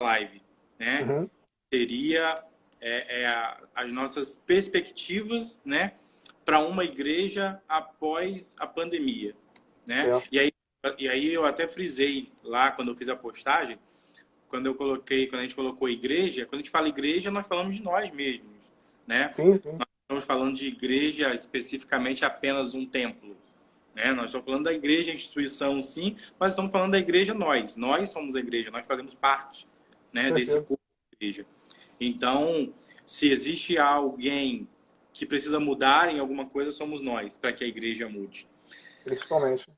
live, né? Uhum. Seria as nossas perspectivas, né, para uma igreja após a pandemia, né? Certo. E aí eu até frisei lá quando eu fiz a postagem, quando a gente colocou igreja, quando a gente fala igreja, nós falamos de nós mesmos, né? Sim, sim. Estamos falando de igreja especificamente apenas um templo, né? Nós estamos falando da igreja, instituição, sim, mas estamos falando da igreja nós. Nós somos a igreja, nós fazemos parte, Com né, desse certeza. corpo da igreja. Então, se existe alguém que precisa mudar em alguma coisa, somos nós, para que a igreja mude, Principalmente.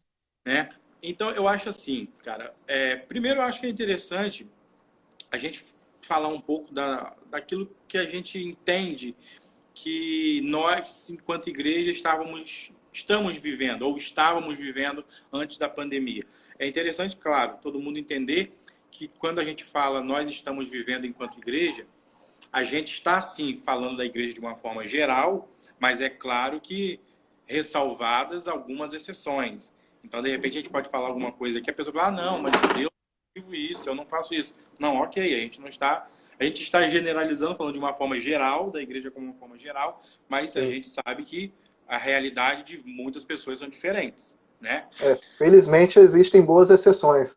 né? Então, eu acho assim, cara, primeiro eu acho que é interessante a gente falar um pouco daquilo que a gente entende que nós, enquanto igreja, estamos vivendo, ou estávamos vivendo antes da pandemia. É interessante, claro, todo mundo entender que quando a gente fala nós estamos vivendo enquanto igreja, a gente está, sim, falando da igreja de uma forma geral, mas é claro que ressalvadas algumas exceções. Então, de repente, a gente pode falar alguma coisa que a pessoa fala, ah, não, mas eu não vivo isso, eu não faço isso. Não, ok, a gente não está... A gente está generalizando, falando de uma forma geral, da igreja como uma forma geral, mas a Sim. gente sabe que a realidade de muitas pessoas são diferentes, né? Felizmente existem boas exceções.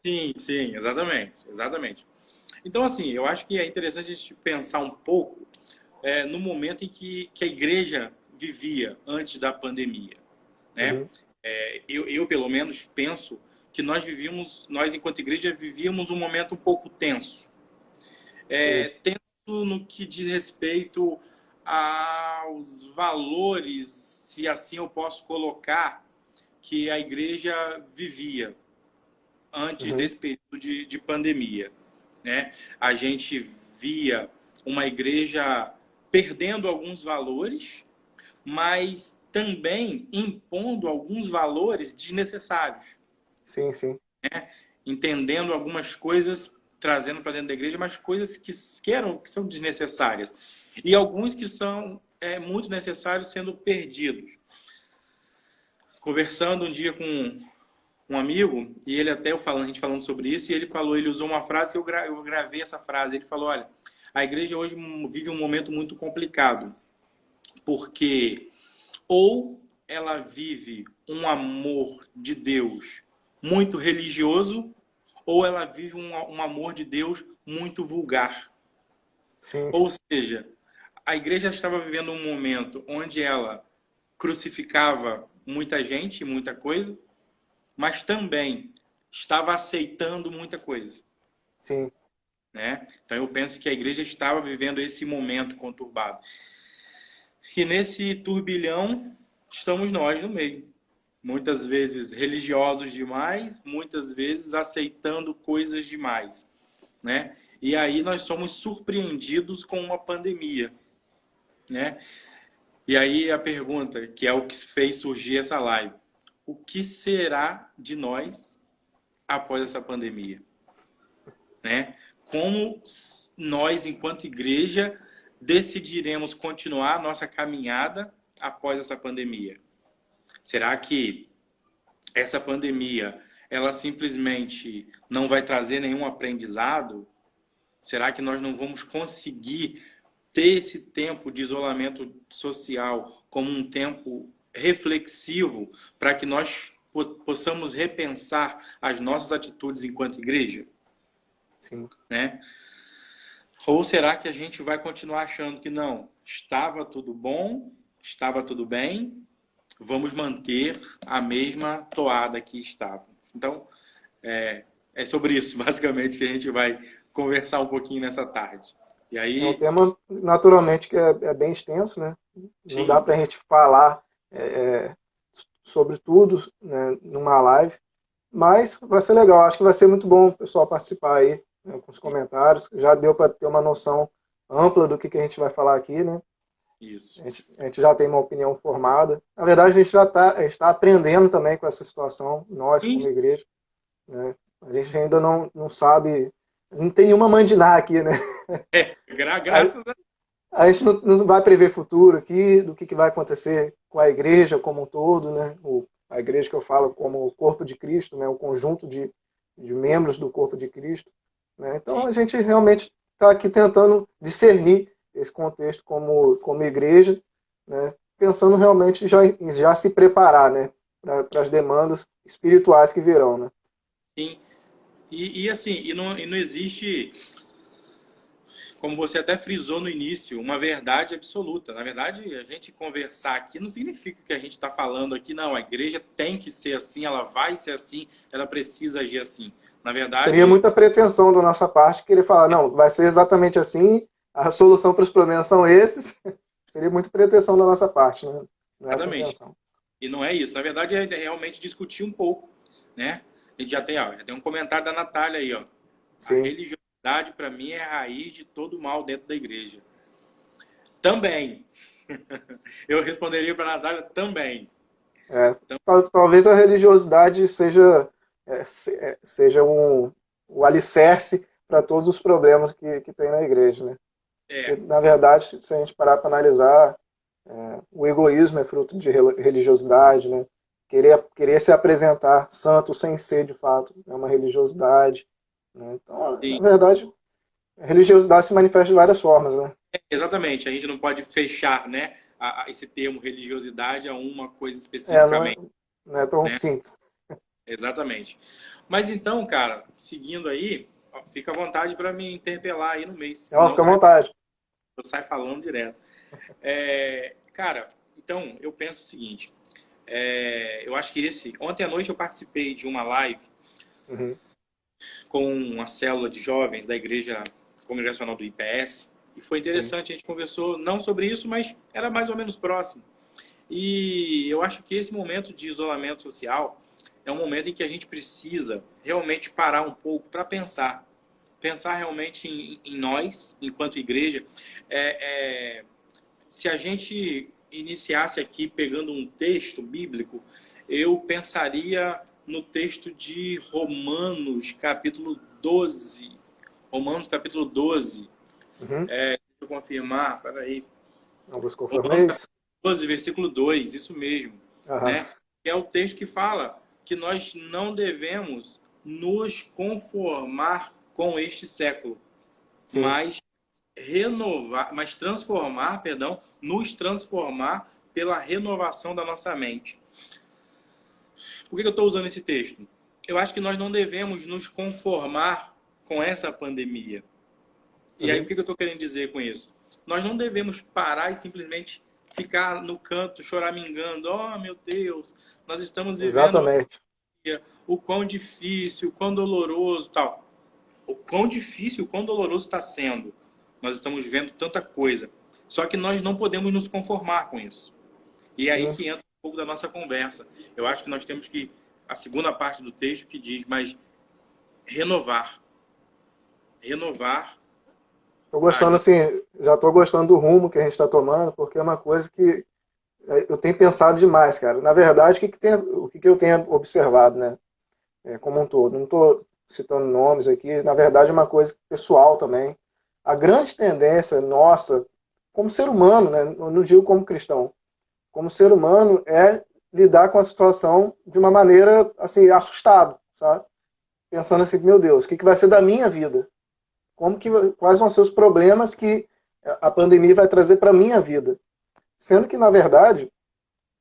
Sim, sim, exatamente, exatamente. Então, assim, eu acho que é interessante a gente pensar um pouco no momento em que a igreja vivia antes da pandemia, né? Uhum. Eu, pelo menos, penso que nós, enquanto igreja, vivíamos um momento um pouco tenso. Sim. Tenso no que diz respeito aos valores, se assim eu posso colocar, que a igreja vivia antes Uhum. desse período de pandemia, né? A gente via uma igreja perdendo alguns valores, mas também impondo alguns valores desnecessários, Sim, sim. entendendo algumas coisas, trazendo para dentro da igreja, mas coisas que são desnecessárias. E alguns que são muito necessários sendo perdidos. Conversando um dia com um amigo, e ele até a gente falando sobre isso, e ele usou uma frase, eu gravei essa frase, ele falou, olha, a igreja hoje vive um momento muito complicado, porque ou ela vive um amor de Deus muito religioso, ou ela vive um amor de Deus muito vulgar. Sim. Ou seja, a igreja estava vivendo um momento onde ela crucificava muita gente, muita coisa, mas também estava aceitando muita coisa, Sim. né? Então eu penso que a igreja estava vivendo esse momento conturbado. E nesse turbilhão estamos nós no meio. Muitas vezes religiosos demais, muitas vezes aceitando coisas demais, né? E aí nós somos surpreendidos com uma pandemia, né? E aí a pergunta, que é o que fez surgir essa live: o que será de nós após essa pandemia, né? Como nós, enquanto igreja, decidiremos continuar a nossa caminhada após essa pandemia? Será que essa pandemia ela simplesmente não vai trazer nenhum aprendizado? Será que nós não vamos conseguir ter esse tempo de isolamento social como um tempo reflexivo para que nós possamos repensar as nossas atitudes enquanto igreja, Sim. né? Ou será que a gente vai continuar achando que não, estava tudo bom, estava tudo bem, vamos manter a mesma toada que estava? Então, é sobre isso, basicamente, que a gente vai conversar um pouquinho nessa tarde. E É um aí, tema, naturalmente, que é bem extenso, né? Não dá sim, para a gente falar sobre tudo, né, numa live, mas vai ser legal. Acho que vai ser muito bom o pessoal participar aí, né, com os comentários. Já deu para ter uma noção ampla do que a gente vai falar aqui, né? isso. A gente já tem uma opinião formada. Na verdade, a gente já está aprendendo também com essa situação, nós Sim, como igreja, né? A gente ainda não sabe, não tem nenhuma mandiná aqui, né? A, graças a a gente não vai prever futuro aqui, do que vai acontecer com a igreja como um todo, né? A igreja que eu falo como o corpo de Cristo, né? O conjunto de membros do corpo de Cristo. né? Então sim, a gente realmente está aqui tentando discernir esse contexto como igreja, né? Pensando realmente já se preparar, né? Para as demandas espirituais que virão, né? sim. E assim, e não existe, como você até frisou no início, uma verdade absoluta. Na verdade, a gente conversar aqui não significa que a gente está falando aqui, não, a igreja tem que ser assim, ela vai ser assim, ela precisa agir assim. Na Seria verdade, muita pretensão da nossa parte querer falar, não, vai ser exatamente assim, a solução para os problemas são esses. Seria muita pretensão da nossa parte, né? Não é essa a exatamente. intenção. E não é isso. Na verdade, é realmente discutir um pouco, né? A gente já tem, ó, já tem um comentário da Natália aí, ó. A Sim. religiosidade, para mim, é a raiz de todo mal dentro da igreja. Também. Eu responderia para a Natália também. É, talvez a religiosidade seja o alicerce para todos os problemas que tem na igreja, né? É, Porque, na verdade, se a gente parar para analisar, o egoísmo é fruto de religiosidade, né? Querer se apresentar santo sem ser, de fato, é uma religiosidade, né? Então, na sim. verdade, a religiosidade se manifesta de várias formas, né? Exatamente. A gente não pode fechar, né, esse termo religiosidade a uma coisa Não especificamente, não é tão né? simples. Exatamente. Mas então, cara, seguindo aí, ó, fica à vontade para me interpelar aí no mês, Então, senão fica à vontade. eu saio falando direto. Cara, então eu penso o seguinte. Eu acho que ontem à noite eu participei de uma live Uhum, com uma célula de jovens da Igreja Congregacional do IPS e foi sim. interessante. A gente conversou não sobre isso, mas era mais ou menos próximo. E eu acho que esse momento de isolamento social é um momento em que a gente precisa realmente parar um pouco para pensar. Pensar realmente em nós, enquanto igreja. Se a gente iniciasse aqui pegando um texto bíblico, eu pensaria no texto de Romanos, capítulo 12. Romanos, capítulo 12. Uhum. Deixa eu confirmar, peraí. Não buscou Romanos, isso? capítulo 12, versículo 2, isso mesmo. Aham. Né? Que é o texto que fala que nós não devemos nos conformar com este século, Sim. mas transformar, perdão, nos transformar pela renovação da nossa mente. Por que eu estou usando esse texto? Eu acho que nós não devemos nos conformar com essa pandemia. E aí, o Uhum. que eu estou querendo dizer com isso? Nós não devemos parar e simplesmente ficar no canto choramingando. Oh, meu Deus, nós estamos vivendo uma Exatamente. pandemia. O quão difícil, o quão doloroso, tal. O quão difícil, o quão doloroso está sendo. Nós estamos vendo tanta coisa. Só que nós não podemos nos conformar com isso. E é aí Sim. que entra um pouco da nossa conversa. Eu acho que nós temos que, a segunda parte do texto que diz, mas renovar. Renovar Estou a gostando, gente. assim, já estou gostando do rumo que a gente está tomando, porque é uma coisa que eu tenho pensado demais, cara. Na verdade, o que eu tenho observado, né? Como um todo. Não estou citando nomes aqui, na verdade é uma coisa pessoal também. A grande tendência nossa, como ser humano, né? Eu não digo como cristão, como ser humano, é lidar com a situação de uma maneira, assim, assustado, sabe? Pensando assim, meu Deus, o que vai ser da minha vida? Quais vão ser os problemas que a pandemia vai trazer para a minha vida? Sendo que, na verdade,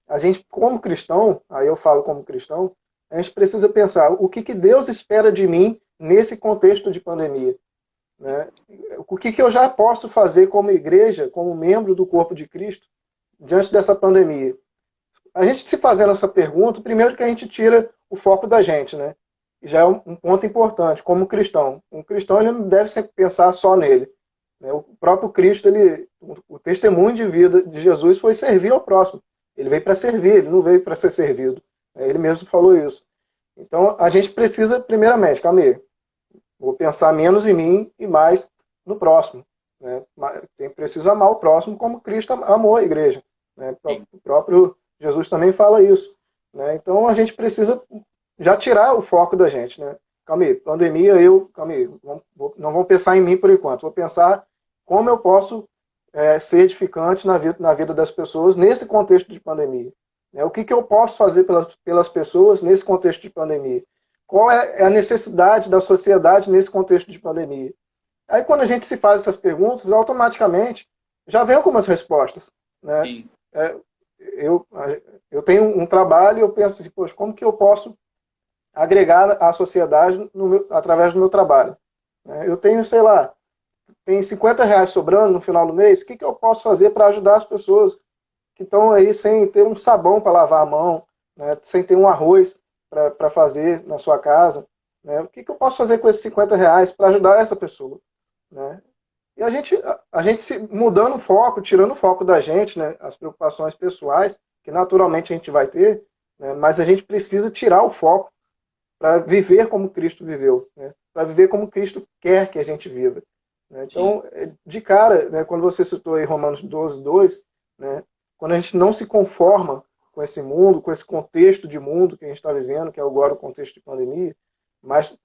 a gente, como cristão, aí eu falo como cristão, a gente precisa pensar que Deus espera de mim nesse contexto de pandemia. Né? O que eu já posso fazer como igreja, como membro do corpo de Cristo, diante dessa pandemia? A gente se fazendo essa pergunta, primeiro que a gente tira o foco da gente, né? Já é um ponto importante, como cristão. Um cristão ele não deve sempre pensar só nele. Né? O próprio Cristo, o testemunho de vida de Jesus foi servir ao próximo. Ele veio para servir, ele não veio para ser servido. Ele mesmo falou isso. Então, a gente precisa, primeiramente, calma aí, vou pensar menos em mim e mais no próximo. Né? Preciso amar o próximo como Cristo amou a igreja. Né? O próprio Jesus também fala isso. Né? Então a gente precisa já tirar o foco da gente. Né? Calma aí, pandemia, calma aí, não vamos pensar em mim por enquanto, vou pensar como eu posso ser edificante na vida das pessoas nesse contexto de pandemia. Né? O que eu posso fazer pelas pessoas nesse contexto de pandemia? qual é a necessidade da sociedade nesse contexto de pandemia? Aí, quando a gente se faz essas perguntas, automaticamente já vem algumas respostas, né? Sim. Eu, eu tenho um trabalho e eu penso assim, poxa, como que eu posso agregar à sociedade através do meu trabalho? Eu tenho, sei lá, tem R$ 50 sobrando no final do mês, o que eu posso fazer para ajudar as pessoas que estão aí sem ter um sabão para lavar a mão, né? Sem ter um arroz para fazer na sua casa? Né? O que eu posso fazer com esses R$ 50 para ajudar essa pessoa? Né? E a gente se mudando o foco, tirando o foco da gente, né? As preocupações pessoais, que naturalmente a gente vai ter, né? Mas a gente precisa tirar o foco para viver como Cristo viveu, né? Para viver como Cristo quer que a gente viva. Né? Sim. Então, de cara, né, quando você citou aí Romanos 12:2, né, quando a gente não se conforma com esse mundo, com esse contexto de mundo que a gente está vivendo, que é agora o contexto de pandemia, mas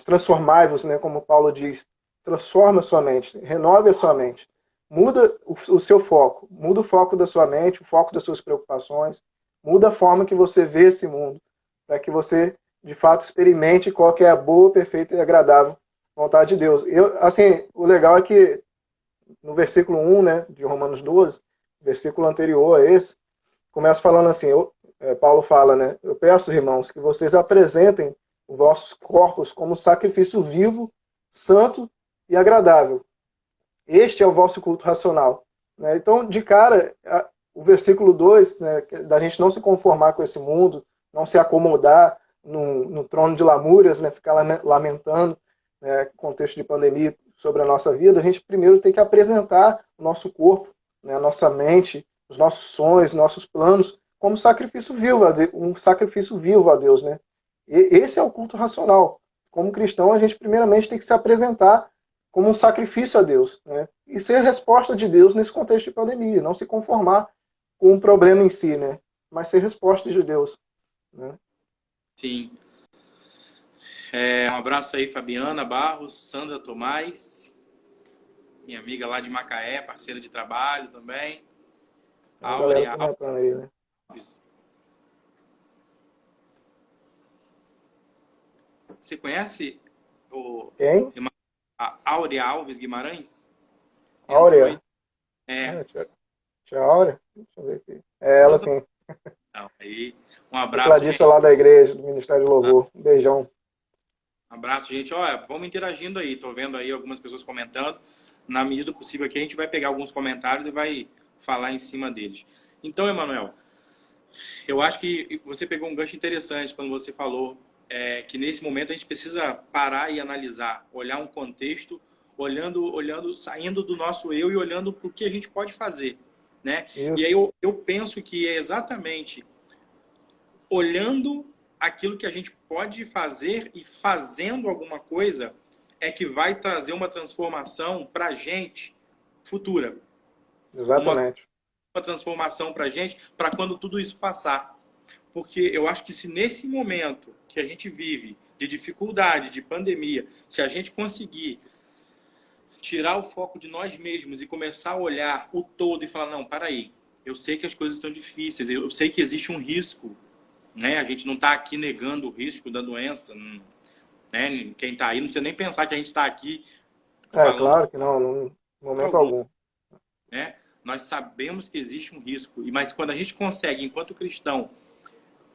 transformai-vos, né, como Paulo diz, transforma a sua mente, renove a sua mente, muda o seu foco, muda o foco da sua mente, o foco das suas preocupações, muda a forma que você vê esse mundo, para que você, de fato, experimente qual que é a boa, perfeita e agradável vontade de Deus. Assim, o legal é que no versículo 1, né, de Romanos 12, versículo anterior a esse, começa falando assim, Paulo fala, né, eu peço, irmãos, que vocês apresentem os vossos corpos como sacrifício vivo, santo e agradável. Este é o vosso culto racional. Né? Então, de cara, o versículo 2, né, da gente não se conformar com esse mundo, não se acomodar no trono de lamúrias, né, ficar lamentando, né, contexto de pandemia sobre a nossa vida, a gente primeiro tem que apresentar o nosso corpo, né, a nossa mente, os nossos sonhos, nossos planos, como sacrifício vivo, um sacrifício vivo a Deus. Né? E esse é o culto racional. Como cristão, a gente primeiramente tem que se apresentar como um sacrifício a Deus, né? E ser a resposta de Deus nesse contexto de pandemia, não se conformar com o problema em si, né? Mas ser resposta de Deus. Né? Sim. Um abraço aí, Fabiana Barros, Sandra Tomás, minha amiga lá de Macaé, parceira de trabalho também. Tem uma galera Áurea comentando aí, né? Alves. Você conhece o, Quem? a Áurea Alves Guimarães? Entrou aí? Áurea. Tia Áurea? Deixa eu ver aqui. É ela sim. Não, aí, um abraço, gente. Tecladista lá da igreja, do Ministério de Louvor. Um beijão. Um abraço, gente. Olha, vamos interagindo aí. Tô vendo aí algumas pessoas comentando. Na medida do possível aqui, a gente vai pegar alguns comentários e vai falar em cima deles. Então, Emanuel, eu acho que você pegou um gancho interessante quando você falou que nesse momento a gente precisa parar e analisar, olhar um contexto, olhando, saindo do nosso eu e olhando para o que a gente pode fazer, né? E Isso. aí eu penso que é exatamente olhando aquilo que a gente pode fazer e fazendo alguma coisa é que vai trazer uma transformação para a gente futura. Exatamente. Uma transformação para a gente para quando tudo isso passar. Porque eu acho que se nesse momento que a gente vive de dificuldade, de pandemia, se a gente conseguir tirar o foco de nós mesmos e começar a olhar o todo e falar, não, para aí, eu sei que as coisas são difíceis, eu sei que existe um risco, né? A gente não está aqui negando o risco da doença, né? Quem está aí não precisa nem pensar que a gente está aqui falando Claro que não, em momento algum, algum. né? Nós sabemos que existe um risco, mas quando a gente consegue, enquanto cristão,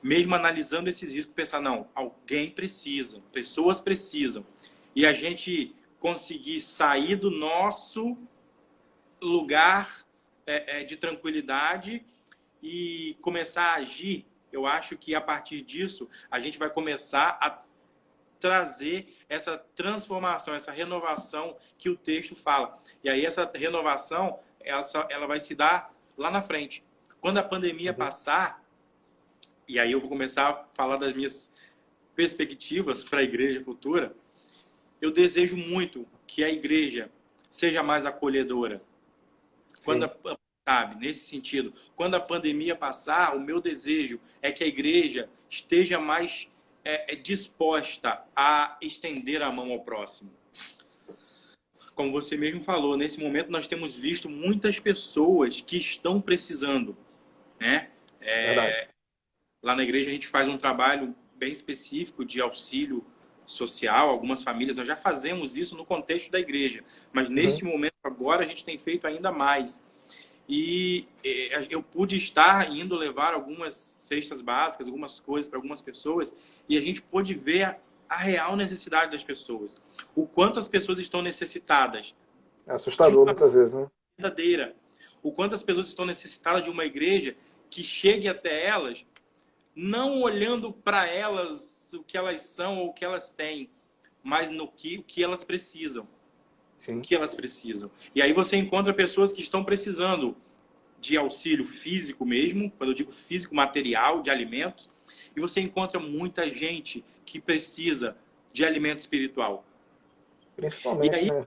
mesmo analisando esses riscos, pensar, não, alguém precisa, pessoas precisam, e a gente conseguir sair do nosso lugar de tranquilidade e começar a agir, eu acho que a partir disso a gente vai começar a trazer essa transformação, essa renovação que o texto fala. E aí essa renovação, ela vai se dar lá na frente. Quando a pandemia passar, e aí eu vou começar a falar das minhas perspectivas para a igreja futura, eu desejo muito que a igreja seja mais acolhedora. Quando sabe, nesse sentido, quando a pandemia passar, o meu desejo é que a igreja esteja mais disposta a estender a mão ao próximo. Como você mesmo falou, nesse momento nós temos visto muitas pessoas que estão precisando, né? Verdade. Lá na igreja a gente faz um trabalho bem específico de auxílio social, algumas famílias, nós já fazemos isso no contexto da igreja, mas Uhum. neste momento agora a gente tem feito ainda mais. E eu pude estar indo levar algumas cestas básicas, algumas coisas para algumas pessoas, e a gente pôde ver a real necessidade das pessoas. O quanto as pessoas estão necessitadas É de assustador uma muitas vezes, né? verdadeira. O quanto as pessoas estão necessitadas de uma igreja que chegue até elas, não olhando para elas o que elas são ou o que elas têm, mas no o que elas precisam. O Sim. que elas precisam. E aí você encontra pessoas que estão precisando de auxílio físico mesmo, quando eu digo físico, material, de alimentos, e você encontra muita gente que precisa de alimento espiritual. E Principalmente, aí, né?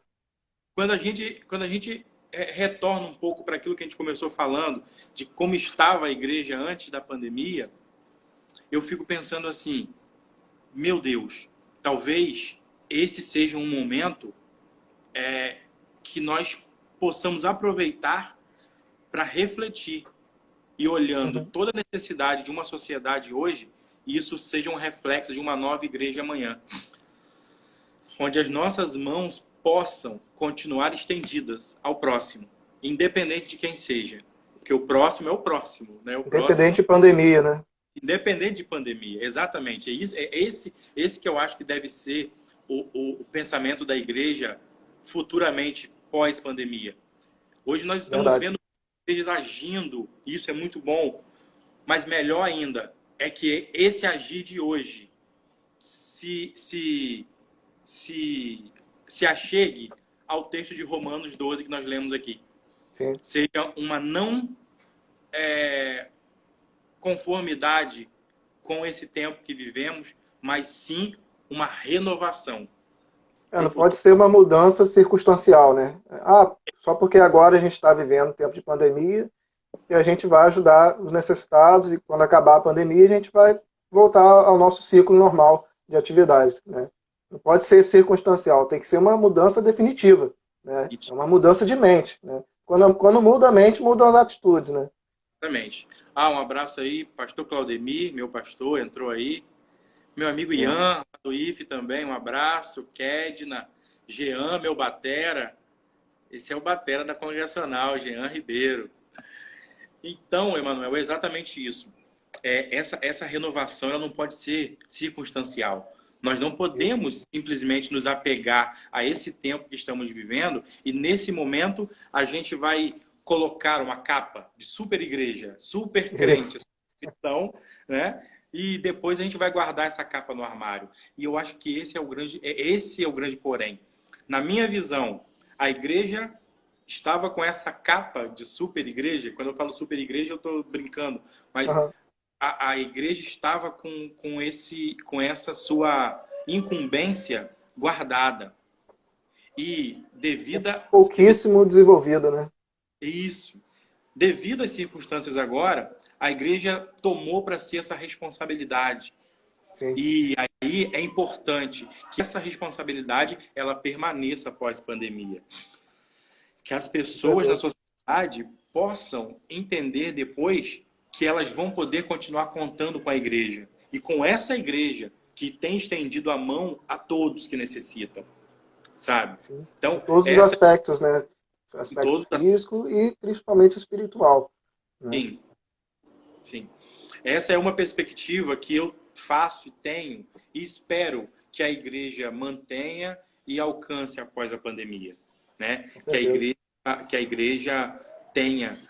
quando a gente retorna um pouco para aquilo que a gente começou falando, de como estava a igreja antes da pandemia, eu fico pensando assim, meu Deus, talvez esse seja um momento que nós possamos aproveitar para refletir e olhando Uhum. toda a necessidade de uma sociedade hoje, isso seja um reflexo de uma nova igreja amanhã, onde as nossas mãos possam continuar estendidas ao próximo, independente de quem seja. Porque o próximo é o próximo, né? O próximo, Independente de pandemia, né? independente de pandemia. Exatamente. Esse que eu acho que deve ser o pensamento da igreja futuramente pós-pandemia. Hoje nós estamos Verdade. vendo igrejas agindo, e isso é muito bom, mas melhor ainda é que esse agir de hoje se, se, se, se achegue ao texto de Romanos 12 que nós lemos aqui. Sim. Seja uma não conformidade com esse tempo que vivemos, mas sim uma renovação É, para o não pode futuro. ser uma mudança circunstancial, né? Ah, só porque agora a gente está vivendo tempo de pandemia e a gente vai ajudar os necessitados e quando acabar a pandemia a gente vai voltar ao nosso ciclo normal de atividades, né? Não pode ser circunstancial, tem que ser uma mudança definitiva, né? É uma mudança de mente, né? Quando muda a mente, mudam as atitudes, né? Exatamente. Um abraço aí, pastor Claudemir, meu pastor, entrou aí. Meu amigo Benção. Ian, do IF também, um abraço. Kedna, Jean, meu batera. Esse é o batera da Congregacional, Jean Ribeiro. Então, Emanuel, é exatamente isso. Essa renovação ela não pode ser circunstancial. Nós não Isso. podemos simplesmente nos apegar a esse tempo que estamos vivendo e, nesse momento, a gente vai colocar uma capa de super igreja, super Isso. crente, super cristão, né? E depois a gente vai guardar essa capa no armário. E eu acho que esse é o grande porém. Na minha visão, a igreja estava com essa capa de super igreja. Quando eu falo super igreja, eu estou brincando, mas Aham. a igreja estava com essa sua incumbência guardada. E Pouquíssimo desenvolvida, né? isso, devido às circunstâncias agora, a igreja tomou para si essa responsabilidade. Sim. E aí é importante que essa responsabilidade ela permaneça após pandemia. Que as Com pessoas na certeza. sociedade possam entender depois que elas vão poder continuar contando com a igreja. E com essa igreja que tem estendido a mão a todos que necessitam, sabe? Sim. Em Então, todos os essa aspectos, né? em Aspecto todos físico e principalmente espiritual, né? sim, sim. Essa é uma perspectiva que eu faço e tenho e espero que a igreja mantenha e alcance após a pandemia, né? Com certeza. Que a igreja tenha.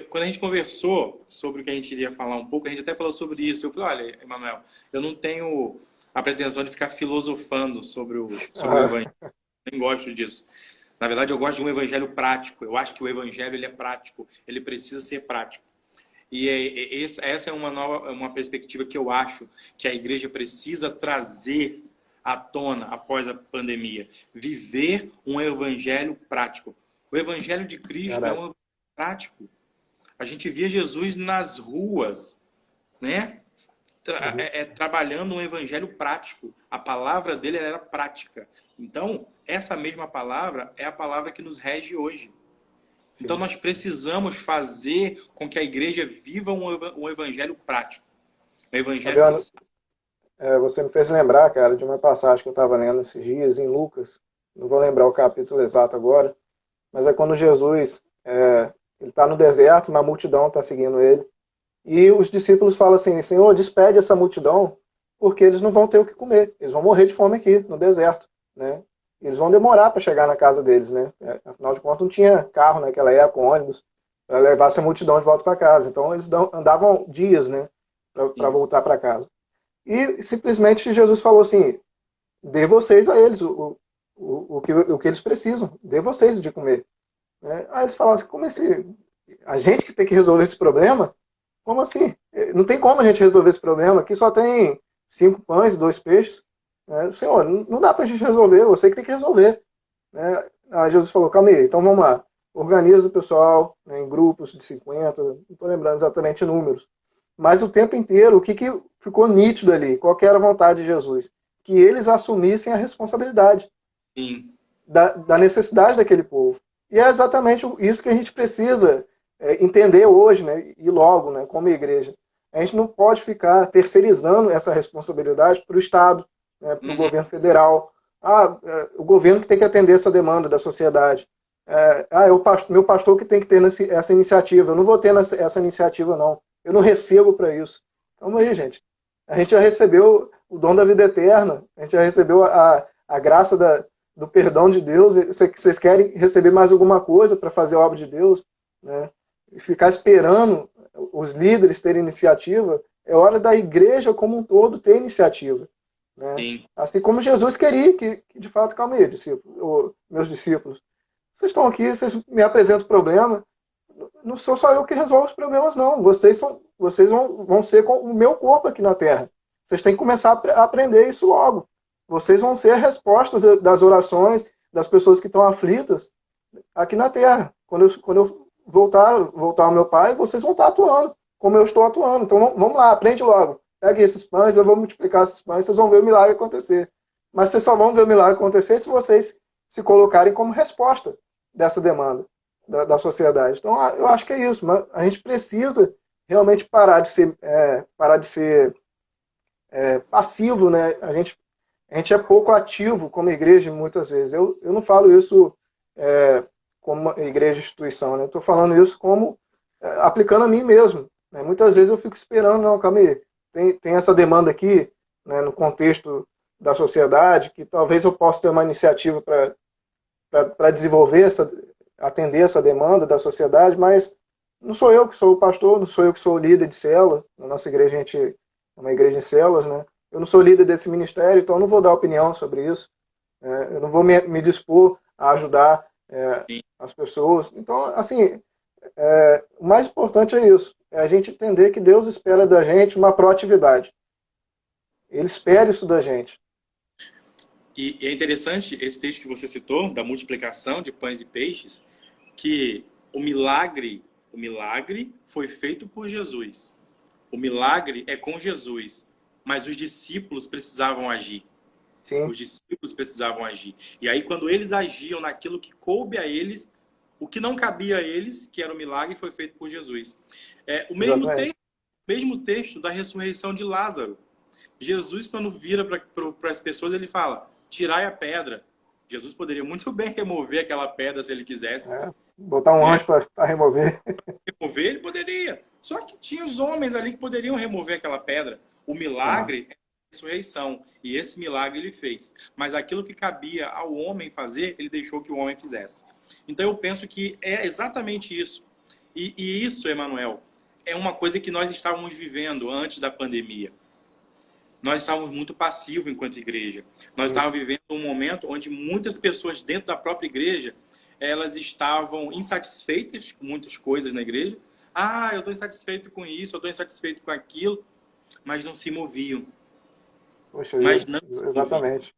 Quando a gente conversou sobre o que a gente iria falar um pouco, a gente até falou sobre isso. Eu falei, olha, Emanuel, eu não tenho a pretensão de ficar filosofando sobre o Ah, evangelho. Nem gosto disso. Na verdade, eu gosto de um evangelho prático. Eu acho que o evangelho ele é prático. Ele precisa ser prático. E essa é uma perspectiva que eu acho que a igreja precisa trazer à tona após a pandemia. Viver um evangelho prático. O evangelho de Cristo é um verdade. evangelho prático. A gente via Jesus nas ruas, né? Uhum. Trabalhando um evangelho prático. A palavra dele era prática. Então, essa mesma palavra é a palavra que nos rege hoje. Então, Sim. nós precisamos fazer com que a igreja viva um evangelho prático. Um evangelho que Fabiano, sai. você me fez lembrar, cara, de uma passagem que eu estava lendo esses dias em Lucas. Não vou lembrar o capítulo exato agora, mas é quando Jesus ele está no deserto, uma multidão está seguindo ele, e os discípulos falam assim: Senhor, despede essa multidão, porque eles não vão ter o que comer, eles vão morrer de fome aqui no deserto, né? Eles vão demorar para chegar na casa deles, né? Afinal de contas, não tinha carro naquela época, ônibus, para levar essa multidão de volta para casa. Então, eles andavam dias, né, para Sim. voltar para casa. E simplesmente Jesus falou assim: dê vocês a eles o que eles precisam, dê vocês de comer. Né? Aí eles falaram assim: como a gente que tem que resolver esse problema? Como assim? Não tem como a gente resolver esse problema. Aqui só tem 5 pães e 2 peixes. Né? Senhor, não dá para a gente resolver, você que tem que resolver. Né? Aí Jesus falou: calma aí, então vamos lá. Organiza o pessoal, né, em grupos de 50, não estou lembrando exatamente números. Mas o tempo inteiro, o que ficou nítido ali? Qual que era a vontade de Jesus? Que eles assumissem a responsabilidade Sim. da necessidade daquele povo. E é exatamente isso que a gente precisa entender hoje, né, e logo, né, como igreja. A gente não pode ficar terceirizando essa responsabilidade para o Estado, né, para o Uhum. governo federal. O governo que tem que atender essa demanda da sociedade. É o meu pastor que tem que ter essa iniciativa. Eu não vou ter essa iniciativa, não. Eu não recebo para isso. Calma aí, gente. A gente já recebeu o dom da vida eterna. A gente já recebeu a graça do perdão de Deus. Vocês querem receber mais alguma coisa para fazer a obra de Deus? Né? E ficar esperando os líderes terem iniciativa, é hora da igreja como um todo ter iniciativa. Né? Sim. Assim como Jesus queria que de fato, calma aí, meus discípulos, vocês estão aqui, vocês me apresentam o problema, não sou só eu que resolvo os problemas, não. Vocês vão ser com o meu corpo aqui na Terra. Vocês têm que começar a aprender isso logo. Vocês vão ser respostas das orações das pessoas que estão aflitas aqui na Terra. Quando eu voltar ao meu Pai, vocês vão estar atuando como eu estou atuando. Então vamos lá, aprende logo. Pegue esses pães, eu vou multiplicar esses pães, vocês vão ver o milagre acontecer. Mas vocês só vão ver o milagre acontecer se vocês se colocarem como resposta dessa demanda da sociedade. Então, eu acho que é isso. Mas a gente precisa realmente parar de ser passivo, né? A gente é pouco ativo como igreja muitas vezes. Eu não falo isso como uma igreja instituição, né? Estou falando isso como aplicando a mim mesmo. Né? Muitas vezes eu fico esperando, não, calma aí, tem essa demanda aqui, né, no contexto da sociedade, que talvez eu possa ter uma iniciativa para desenvolver atender essa demanda da sociedade, mas não sou eu que sou o pastor, não sou eu que sou o líder de célula. Na nossa igreja, a gente é uma igreja em células, né? Eu não sou líder desse ministério, então eu não vou dar opinião sobre isso. Eu não vou me dispor a ajudar Sim. as pessoas. Então, assim, o mais importante é isso. É a gente entender que Deus espera da gente uma proatividade. Ele espera isso da gente. E é interessante esse texto que você citou, da multiplicação de pães e peixes, que o milagre foi feito por Jesus. O milagre é com Jesus, mas os discípulos precisavam agir. Sim, Os discípulos precisavam agir. E aí, quando eles agiam naquilo que coube a eles, o que não cabia a eles, que era o milagre, foi feito por Jesus. O exatamente. mesmo texto da ressurreição de Lázaro. Jesus, quando vira para as pessoas, ele fala: tirai a pedra. Jesus poderia muito bem remover aquela pedra se ele quisesse. Botar um Né? anjo para remover. Remover, ele poderia. Só que tinha os homens ali que poderiam remover aquela pedra. O Ah, milagre é a ressurreição. E esse milagre ele fez. Mas aquilo que cabia ao homem fazer, ele deixou que o homem fizesse. Então eu penso que é exatamente isso. E isso, Emanuel, é uma coisa que nós estávamos vivendo antes da pandemia. Nós estávamos muito passivos enquanto igreja. Nós sim, estávamos vivendo um momento onde muitas pessoas dentro da própria igreja, elas estavam insatisfeitas com muitas coisas na igreja. Ah, eu estou insatisfeito com isso, eu estou insatisfeito com aquilo, mas não se moviam. poxa Mas vida, não se moviam. exatamente.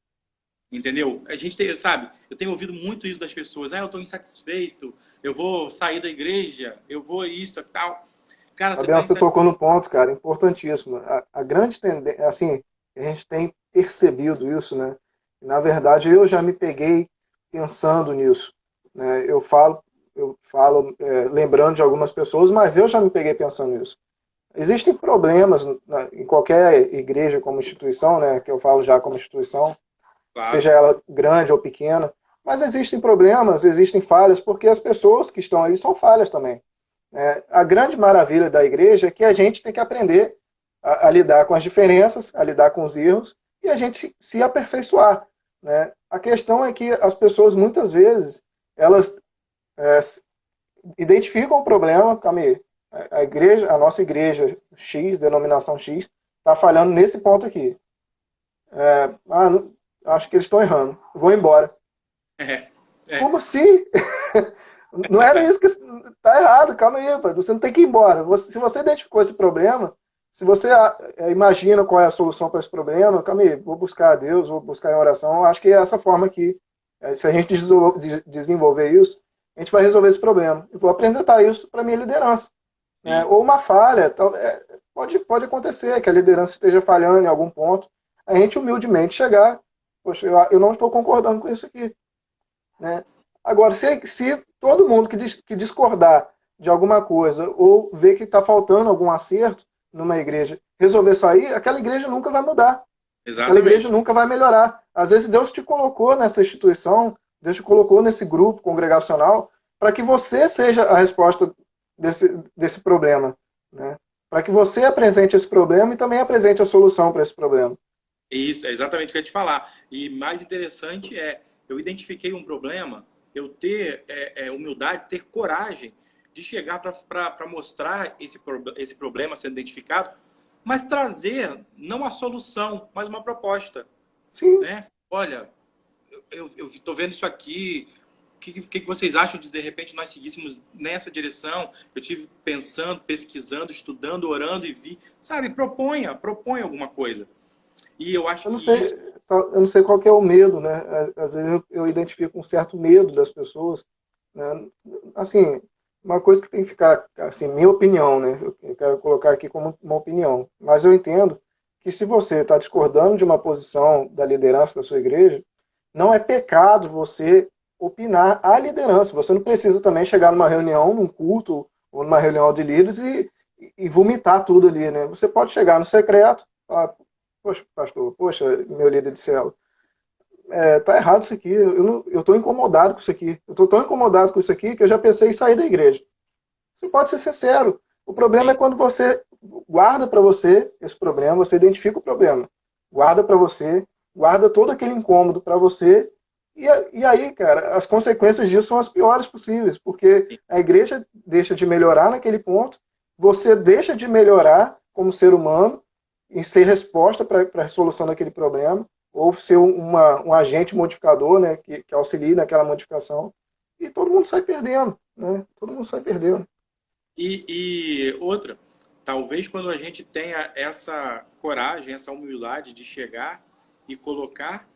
Entendeu? A gente tem, sabe, eu tenho ouvido muito isso das pessoas. Ah, eu estou insatisfeito, eu vou sair da igreja, eu vou isso e tal. Cara, você está Fabiano, você insatisfeito. tocou no ponto, cara, importantíssimo. A grande tendência, assim, a gente tem percebido isso, né? Na verdade, eu já me peguei pensando nisso, né? Eu falo lembrando de algumas pessoas, mas eu já me peguei pensando nisso. Existem problemas em qualquer igreja como instituição, né, que eu falo já como instituição, Claro. seja ela grande ou pequena, mas existem problemas, existem falhas, porque as pessoas que estão ali são falhas também. Né? A grande maravilha da igreja é que a gente tem que aprender a lidar com as diferenças, a lidar com os erros, e a gente se aperfeiçoar. Né? A questão é que as pessoas, muitas vezes, elas é, identificam o problema, Camille, a igreja, a nossa igreja X, denominação X, está falhando nesse ponto aqui. Acho que eles estão errando. Vou embora. É, é, Como assim? Não era isso que está errado, calma aí, pai. Você não tem que ir embora. Se você identificou esse problema, se você imagina qual é a solução para esse problema, calma aí, vou buscar a Deus, vou buscar em oração. Acho que é essa forma que, se a gente desenvolver isso, a gente vai resolver esse problema. Eu vou apresentar isso para a minha liderança. Né? sim. Ou uma falha, pode acontecer que a liderança esteja falhando em algum ponto. A gente humildemente chegar, poxa, eu não estou concordando com isso aqui. Né? Agora, se todo mundo que discordar de alguma coisa ou ver que está faltando algum acerto numa igreja resolver sair, aquela igreja nunca vai mudar. Aquela igreja Exatamente. nunca vai melhorar. Às vezes Deus te colocou nessa instituição, Deus te colocou nesse grupo congregacional para que você seja a resposta desse problema. Né? Para que você apresente esse problema e também apresente a solução para esse problema. Isso, é exatamente o que eu ia te falar. E mais interessante é, eu identifiquei um problema, eu ter humildade, ter coragem de chegar para mostrar esse problema sendo identificado, mas trazer não a solução, mas uma proposta. Sim, Né? Olha, eu estou vendo isso aqui, o que vocês acham de repente nós seguíssemos nessa direção? Eu tive pensando, pesquisando, estudando, orando e vi. Sabe, proponha alguma coisa. E eu acho eu não que isso. sei, eu não sei qual que é o medo, né? Às vezes eu identifico um certo medo das pessoas, né? Assim, uma coisa que tem que ficar, assim, minha opinião, né? Eu quero colocar aqui como uma opinião, mas eu entendo que se você está discordando de uma posição da liderança da sua igreja, não é pecado você opinar à liderança. Você não precisa também chegar numa reunião, num culto ou numa reunião de líderes e vomitar tudo ali, né? Você pode chegar no secreto, falar, poxa, pastor, poxa, meu líder de célula, tá errado isso aqui, eu estou incomodado com isso aqui, eu estou tão incomodado com isso aqui que eu já pensei em sair da igreja. Você pode ser sincero. O problema é Sim, quando você guarda para você esse problema, você identifica o problema, guarda para você, guarda todo aquele incômodo para você, e aí, cara, as consequências disso são as piores possíveis, porque sim. a igreja deixa de melhorar naquele ponto, você deixa de melhorar como ser humano em ser resposta para a resolução daquele problema, ou ser um agente modificador, né, que auxilie naquela modificação, e todo mundo sai perdendo, né? Todo mundo sai perdendo. E outra, talvez quando a gente tenha essa coragem, essa humildade de chegar e colocar,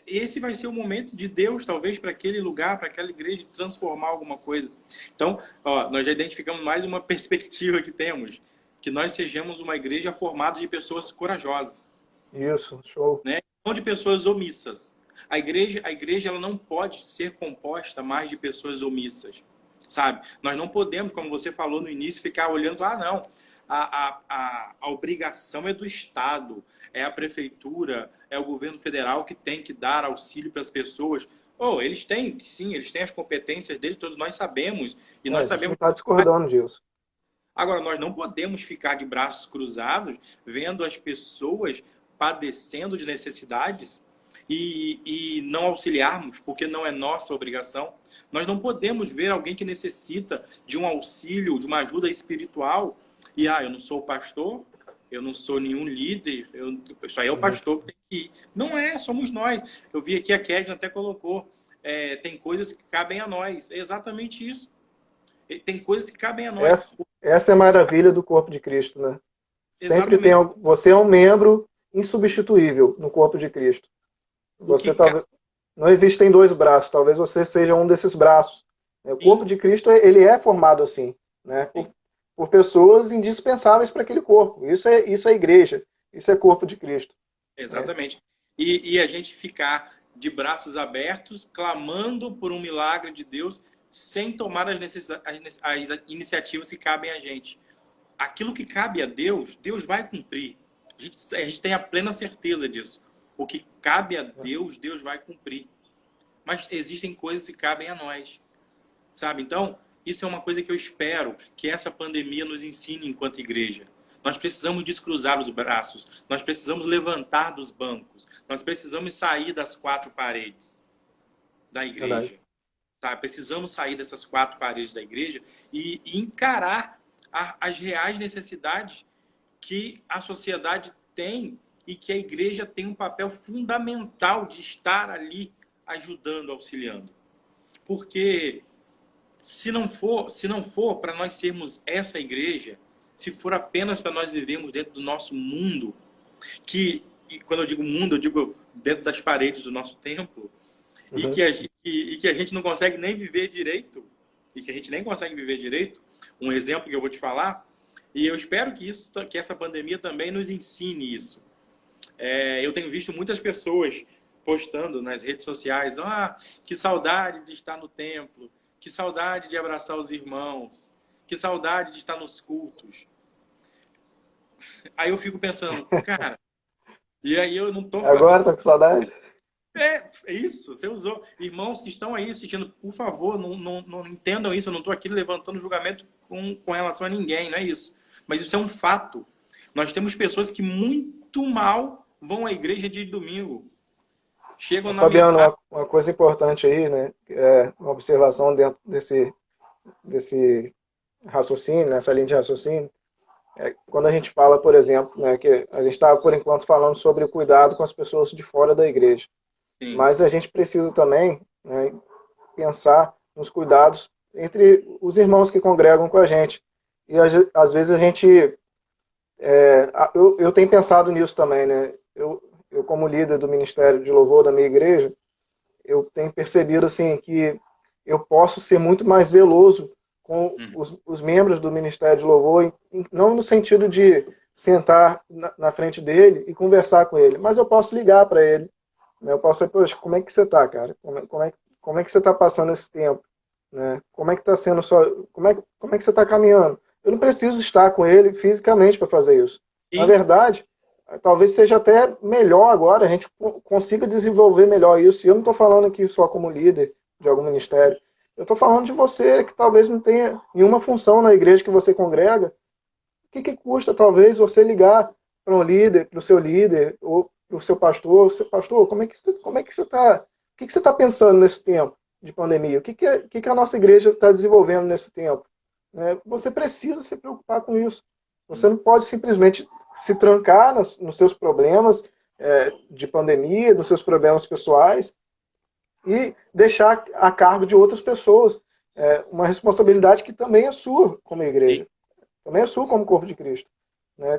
esse vai ser o momento de Deus, talvez, para aquele lugar, para aquela igreja, transformar alguma coisa. Então, ó, nós já identificamos mais uma perspectiva que temos, que nós sejamos uma igreja formada de pessoas corajosas, Isso, show. né? Não de pessoas omissas. A igreja ela não pode ser composta mais de pessoas omissas, sabe? Nós não podemos, como você falou no início, ficar olhando, não, a obrigação é do Estado, é a prefeitura, é o governo federal que tem que dar auxílio para as pessoas. Oh, eles têm, sim, eles têm as competências deles, todos nós sabemos, e A nós gente não sabemos. está discordando disso. Agora, nós não podemos ficar de braços cruzados vendo as pessoas padecendo de necessidades e não auxiliarmos, porque não é nossa obrigação. Nós não podemos ver alguém que necessita de um auxílio, de uma ajuda espiritual, e eu não sou pastor, eu não sou nenhum líder, isso aí é o Uhum. pastor que tem que ir. Não é, somos nós. Eu vi aqui a Kedna até colocou, tem coisas que cabem a nós. É exatamente isso. Tem coisas que cabem a nós. Essa é a maravilha do corpo de Cristo, né? Sempre tem Exatamente. você é um membro insubstituível no corpo de Cristo. O que Você talvez não existem dois braços, talvez você seja um desses braços. O corpo sim, de Cristo ele é formado assim, né? sim, Por pessoas indispensáveis para aquele corpo. Isso é igreja, isso é corpo de Cristo. Né? exatamente. E a gente ficar de braços abertos, clamando por um milagre de Deus, sem tomar as iniciativas que cabem a gente. aquilo que cabe a Deus, Deus vai cumprir. A gente tem a plena certeza disso. O que cabe a Deus, Deus vai cumprir. Mas existem coisas que cabem a nós, sabe? Então, isso é uma coisa que eu espero que essa pandemia nos ensine enquanto igreja. Nós precisamos descruzar os braços, nós precisamos levantar dos bancos, nós precisamos sair das quatro paredes da igreja. Tá? Precisamos sair dessas quatro paredes da igreja e encarar as reais necessidades que a sociedade tem e que a igreja tem um papel fundamental de estar ali ajudando, auxiliando. Porque se não for para nós sermos essa igreja, se for apenas para nós vivermos dentro do nosso mundo, e quando eu digo mundo, eu digo dentro das paredes do nosso templo, e que a gente não consegue nem viver direito, um exemplo que eu vou te falar, e eu espero que essa pandemia também nos ensine isso. Eu tenho visto muitas pessoas postando nas redes sociais, que saudade de estar no templo, que saudade de abraçar os irmãos, que saudade de estar nos cultos. Aí eu fico pensando, cara, e aí eu não tô falando... Agora tá com saudade? É isso, você usou. Irmãos que estão aí assistindo, por favor, não entendam isso, eu não estou aqui levantando julgamento com relação a ninguém, não é isso. Mas isso é um fato. Nós temos pessoas que muito mal vão à igreja de domingo. Chegam na Fabiano, metade... uma coisa importante aí, né? Uma observação dentro desse raciocínio, nessa linha de raciocínio, quando a gente fala, por exemplo, né, que a gente está, por enquanto, falando sobre o cuidado com as pessoas de fora da igreja. Sim. Mas a gente precisa também, né, pensar nos cuidados entre os irmãos que congregam com a gente. E às vezes a gente... eu tenho pensado nisso também, né? Eu, como líder do Ministério de Louvor da minha igreja, eu tenho percebido assim, que eu posso ser muito mais zeloso com os membros do Ministério de Louvor, não no sentido de sentar na frente dele e conversar com ele, mas eu posso ligar para ele. Eu posso dizer, poxa, como é que você está, cara? Como é que você está passando esse tempo? Né? Como é que está sendo como é que você está caminhando? Eu não preciso estar com ele fisicamente para fazer isso. Sim. Na verdade, talvez seja até melhor agora, a gente consiga desenvolver melhor isso. E eu não estou falando aqui só como líder de algum ministério. Eu estou falando de você que talvez não tenha nenhuma função na igreja que você congrega. O que custa, talvez, você ligar para um líder, para o seu líder, ou para o seu pastor, pastor, como é que você está? O que você está pensando nesse tempo de pandemia? O que a nossa igreja está desenvolvendo nesse tempo? Você precisa se preocupar com isso. Você não pode simplesmente se trancar nos seus problemas de pandemia, nos seus problemas pessoais e deixar a cargo de outras pessoas uma responsabilidade que também é sua como igreja, também é sua como corpo de Cristo.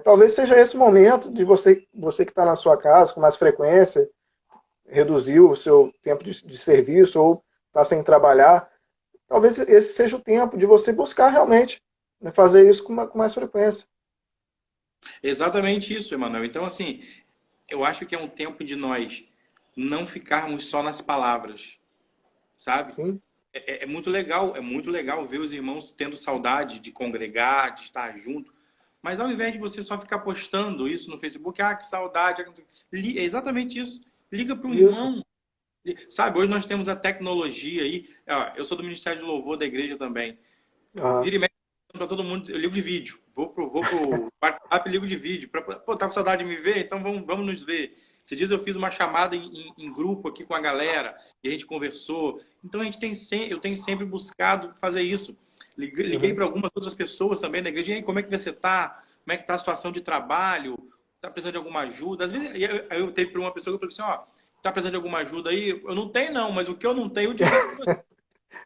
Talvez seja esse momento de você que está na sua casa com mais frequência, reduziu o seu tempo de serviço ou está sem trabalhar. Talvez esse seja o tempo de você buscar realmente fazer isso com mais frequência. Exatamente isso, Emanuel. Então, assim, eu acho que é um tempo de nós não ficarmos só nas palavras, sabe? Sim. É muito legal ver os irmãos tendo saudade de congregar, de estar junto. Mas ao invés de você só ficar postando isso no Facebook, que saudade, é exatamente isso. Liga para um irmão. Sabe, hoje nós temos a tecnologia aí. Eu sou do Ministério de Louvor da igreja também. Vira e mexe para todo mundo, eu ligo de vídeo. Vou pro WhatsApp e ligo de vídeo. Tá com saudade de me ver? Então vamos nos ver. Esses dias eu fiz uma chamada em grupo aqui com a galera e a gente conversou. Então eu tenho sempre buscado fazer isso. Liguei para algumas outras pessoas também da igreja. E aí, como é que você está? Como é que está a situação de trabalho? Está precisando de alguma ajuda? Às vezes eu teve para uma pessoa que eu falei assim, está precisando de alguma ajuda aí? Eu não tenho não, mas o que eu não tenho, eu divido com você.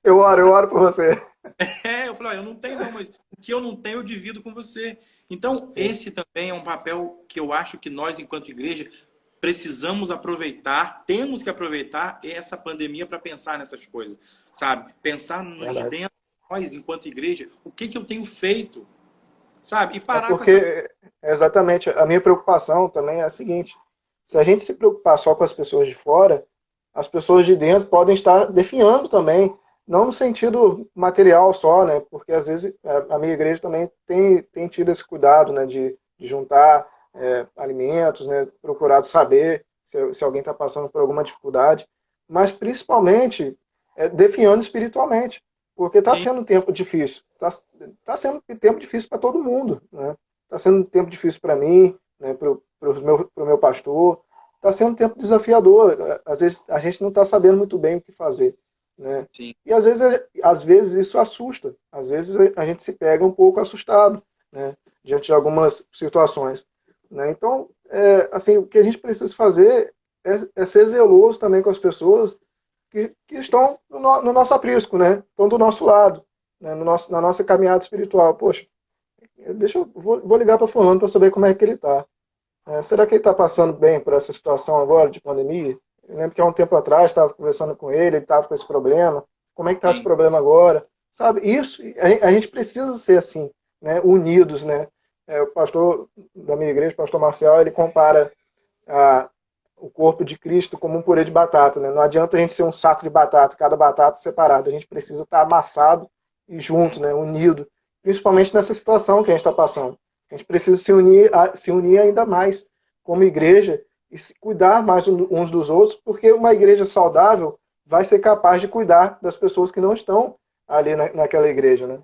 Eu oro por você. Eu falei, eu não tenho não, mas o que eu não tenho, eu divido com você. Então, sim, esse também é um papel que eu acho que nós, enquanto igreja, precisamos aproveitar, temos que aproveitar essa pandemia para pensar nessas coisas, sabe? Pensar nos dentro de nós, enquanto igreja, o que eu tenho feito, sabe? E parar porque, exatamente, a minha preocupação também é a seguinte, se a gente se preocupar só com as pessoas de fora, as pessoas de dentro podem estar definhando também não no sentido material só, né? Porque às vezes a minha igreja também tem tido esse cuidado, né? De juntar alimentos, né? Procurado saber se alguém está passando por alguma dificuldade, mas principalmente definhando espiritualmente, porque está Sim, sendo um tempo difícil, tá sendo um tempo difícil para todo mundo, né? Está sendo um tempo difícil para mim, né? Para o meu pastor, está sendo um tempo desafiador. Às vezes a gente não está sabendo muito bem o que fazer, né? sim. E às vezes isso assusta. Às vezes a gente se pega um pouco assustado, né? Diante de algumas situações, né? Então, assim, o que a gente precisa fazer é ser zeloso também com as pessoas que estão no nosso aprisco, né? Estão do nosso lado, né? Na nossa caminhada espiritual. Poxa, vou ligar para fulano para saber como é que ele está. Será que ele está passando bem por essa situação agora de pandemia? Eu lembro que há um tempo atrás estava conversando com ele estava com esse problema. Como é que está esse Sim. problema agora? Sabe, isso, a gente precisa ser assim, né, unidos, né? O pastor da minha igreja, o pastor Marcial, ele compara a, o corpo de Cristo como um purê de batata, né? Não adianta a gente ser um saco de batata, cada batata separada. A gente precisa estar amassado e junto, né, unido, principalmente nessa situação que a gente está passando. A gente precisa se unir ainda mais como igreja e se cuidar mais uns dos outros, porque uma igreja saudável vai ser capaz de cuidar das pessoas que não estão ali naquela igreja, né?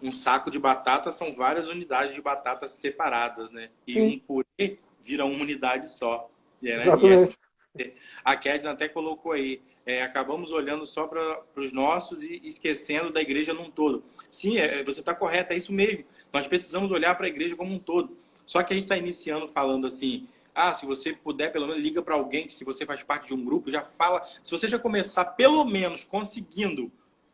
Um saco de batata são várias unidades de batata separadas, né? E Sim, um purê vira uma unidade só. Né? E essa, exatamente. a Kedna até colocou aí. Acabamos olhando só para os nossos e esquecendo da igreja num todo. Sim, você está correto, é isso mesmo. Nós precisamos olhar para a igreja como um todo. Só que a gente está iniciando falando assim, se você puder, pelo menos liga para alguém, que se você faz parte de um grupo, já fala. Se você já começar, pelo menos, conseguindo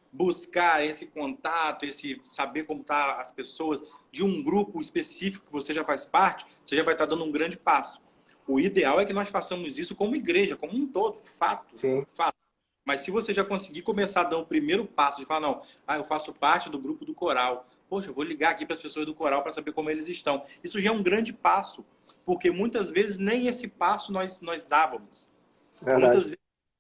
buscar esse contato, esse saber como tá as pessoas de um grupo específico que você já faz parte, você já vai estar dando um grande passo. O ideal é que nós façamos isso como igreja, como um todo, fato, Sim. fato. Mas se você já conseguir começar a dar o primeiro passo de falar, não, eu faço parte do grupo do coral. Poxa, eu vou ligar aqui para as pessoas do coral para saber como eles estão. Isso já é um grande passo, porque muitas vezes nem esse passo nós dávamos. Muitas Verdade. vezes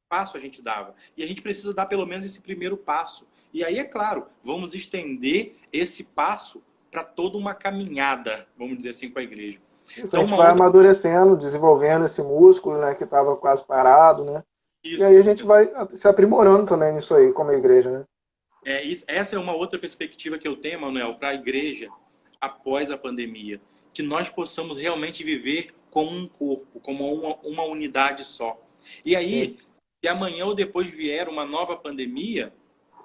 passo a gente dava. E a gente precisa dar pelo menos esse primeiro passo. E aí, é claro, vamos estender esse passo para toda uma caminhada, vamos dizer assim, com a igreja. Isso, a Então, gente uma vai outra. amadurecendo, desenvolvendo esse músculo, né, que estava quase parado, né? E aí a Isso. gente vai se aprimorando também nisso aí, como igreja, né? Essa é uma outra perspectiva que eu tenho, Manuel, para a igreja após a pandemia. Que nós possamos realmente viver como um corpo, como uma unidade só. E Sim. aí, se amanhã ou depois vier uma nova pandemia,